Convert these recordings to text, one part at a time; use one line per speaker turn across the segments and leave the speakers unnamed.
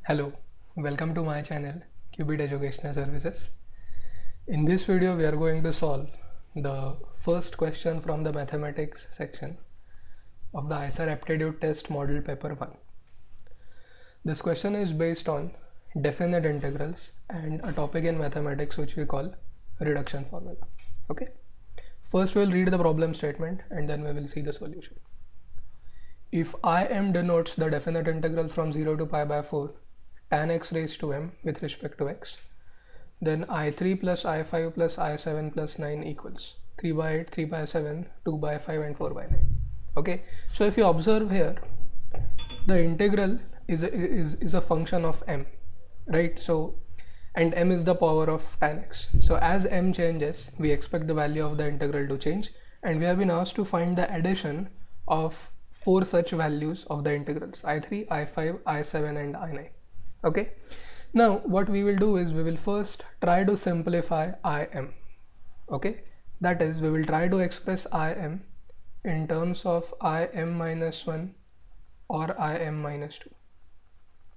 Hello, welcome to my channel Qubit Educational Services. In this video we are going to solve the first question from the mathematics section of the ISER aptitude test model paper 1. This question is based on definite integrals and a topic in mathematics which we call reduction formula. Okay, first we'll read the problem statement and then we will see the solution. If Im denotes the definite integral from 0 to pi by 4 tan x raised to m with respect to x, then I3 plus I5 plus I7 plus 9 equals 3 by 8, 3 by 7, 2 by 5 and 4 by 9. Okay, so if you observe here, the integral is a function of m, right? So, and m is the power of tan x. So as m changes, we expect the value of the integral to change, and we have been asked to find the addition of 4 such values of the integrals I3, I5, I7 and I9. Okay, now what we will do is we will first try to simplify Im. Okay, that is, we will try to express Im in terms of Im minus 1 or Im minus 2.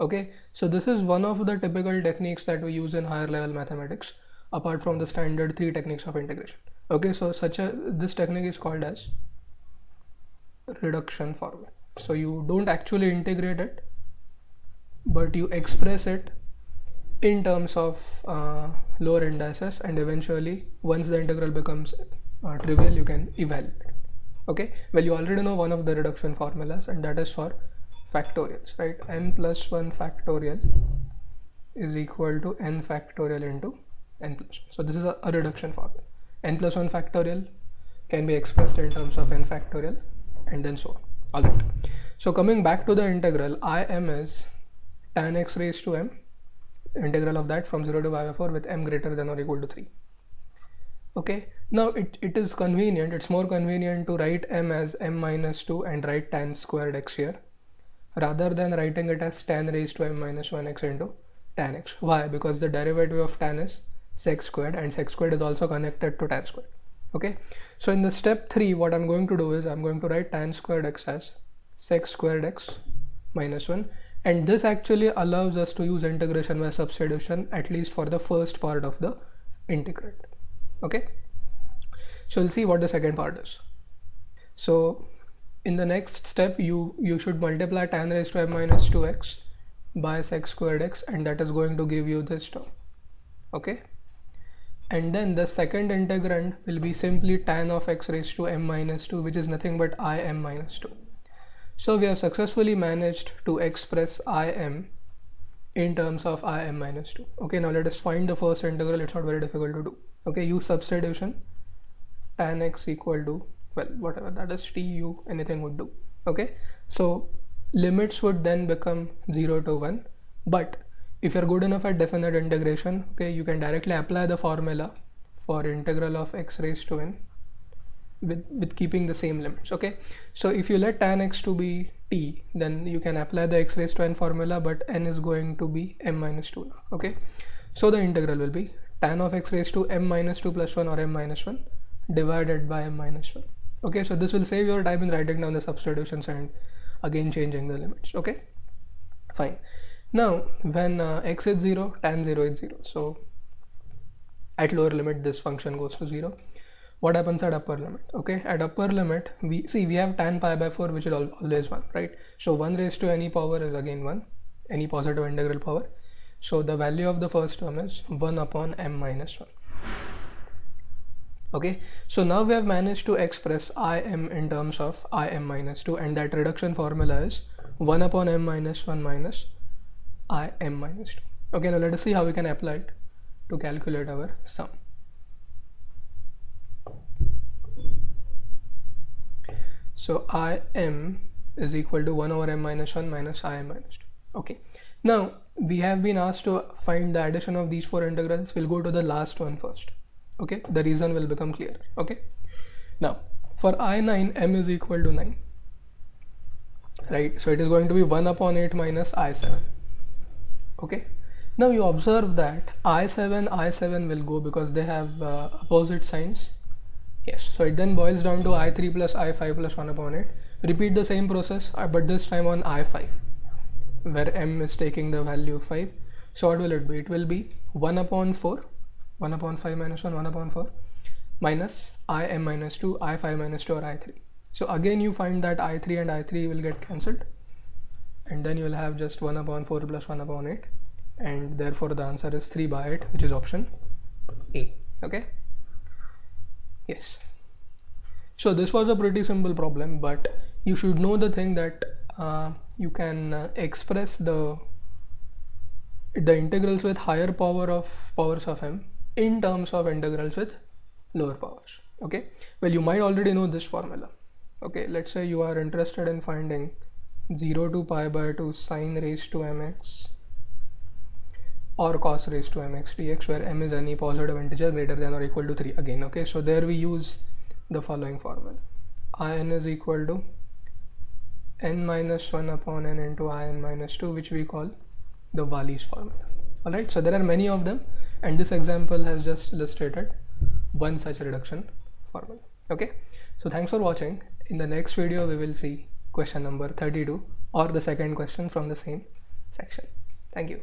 Okay, so this is one of the typical techniques that we use in higher level mathematics apart from the standard 3 techniques of integration. Okay, so this technique is called as reduction formula. So you don't actually integrate it, but you express it in terms of lower indices, and eventually once the integral becomes trivial, you can evaluate it. Okay, well, you already know one of the reduction formulas, and that is for factorials, right? N plus 1 factorial is equal to n factorial into n plus 1. So this is a reduction formula. N plus 1 factorial can be expressed in terms of n factorial and then so on. Alright, so coming back to the integral, Im is tan x raised to m, integral of that from 0 to pi by 4 with m greater than or equal to 3. Okay, now it is convenient, it's more convenient to write m as m minus 2 and write tan squared x here, rather than writing it as tan raised to m minus 1x into tan x. Why? Because the derivative of tan is sec squared, and sec squared is also connected to tan squared. Okay, so in the step 3, what I'm going to do is I'm going to write tan squared x as sec squared x minus 1, and this actually allows us to use integration by substitution, at least for the first part of the integral. Okay, so we'll see what the second part is. So in the next step, you should multiply tan raised to m minus 2x by sec squared x, and that is going to give you this term. Okay, and then the second integrand will be simply tan of x raised to m minus 2, which is nothing but Im minus 2. So we have successfully managed to express Im in terms of Im minus 2. Okay, now let us find the first integral. It's not very difficult to do. Okay, use substitution, tan x equal to, well, whatever that is, tu, anything would do. Okay, so limits would then become 0 to 1, but if you're good enough at definite integration, okay, you can directly apply the formula for integral of x raised to n with keeping the same limits. Okay, so if you let tan x to be t, then you can apply the x raised to n formula, but n is going to be m minus 2 now. Okay, so the integral will be tan of x raised to m minus 2 plus 1 or m minus 1 divided by m minus 1. Okay, so this will save your time in writing down the substitutions and again changing the limits. Okay, fine. Now when x is 0, tan 0 is 0, so at lower limit this function goes to 0. What happens at upper limit? Okay, at upper limit we have tan pi by 4, which is always 1, right? So 1 raised to any power is again 1, any positive integral power. So the value of the first term is 1 upon m minus 1. Okay, so now we have managed to express Im in terms of Im minus 2, and that reduction formula is 1 upon m minus 1 minus Im minus 2. Okay, now let us see how we can apply it to calculate our sum. So Im is equal to 1 over m minus 1 minus Im minus 2. Okay, now we have been asked to find the addition of these 4 integrals. We'll go to the last one first. Okay, the reason will become clear. Okay, now for I9, m is equal to 9, right? So it is going to be 1 upon 8 minus I7. Okay, now you observe that I7 will go because they have opposite signs. Yes, so it then boils down to I3 plus I5 plus 1 upon 8. Repeat the same process, but this time on I5. where m is taking the value 5. So what will it be? It will be 1 upon 4, 1 upon 5 minus 1, 1 upon 4, minus I m minus 2, I5 minus 2, or I3. So again you find that I3 and I3 will get cancelled, and then you will have just 1 upon 4 plus 1 upon 8, and therefore the answer is 3 by 8, which is option A. Okay, yes. So this was a pretty simple problem, but you should know the thing that you can express the integrals with higher powers of m in terms of integrals with lower powers. Okay, well, you might already know this formula. Okay, let's say you are interested in finding 0 to pi by 2 sine raised to mx or cos raised to mx dx, where m is any positive integer greater than or equal to 3 again. Okay, so there we use the following formula: in is equal to n minus 1 upon n into in minus 2, which we call the Wallis formula. Alright, so there are many of them, and this example has just illustrated one such reduction formula. Okay, so thanks for watching. In the next video we will see question number 32, or the second question from the same section. Thank you.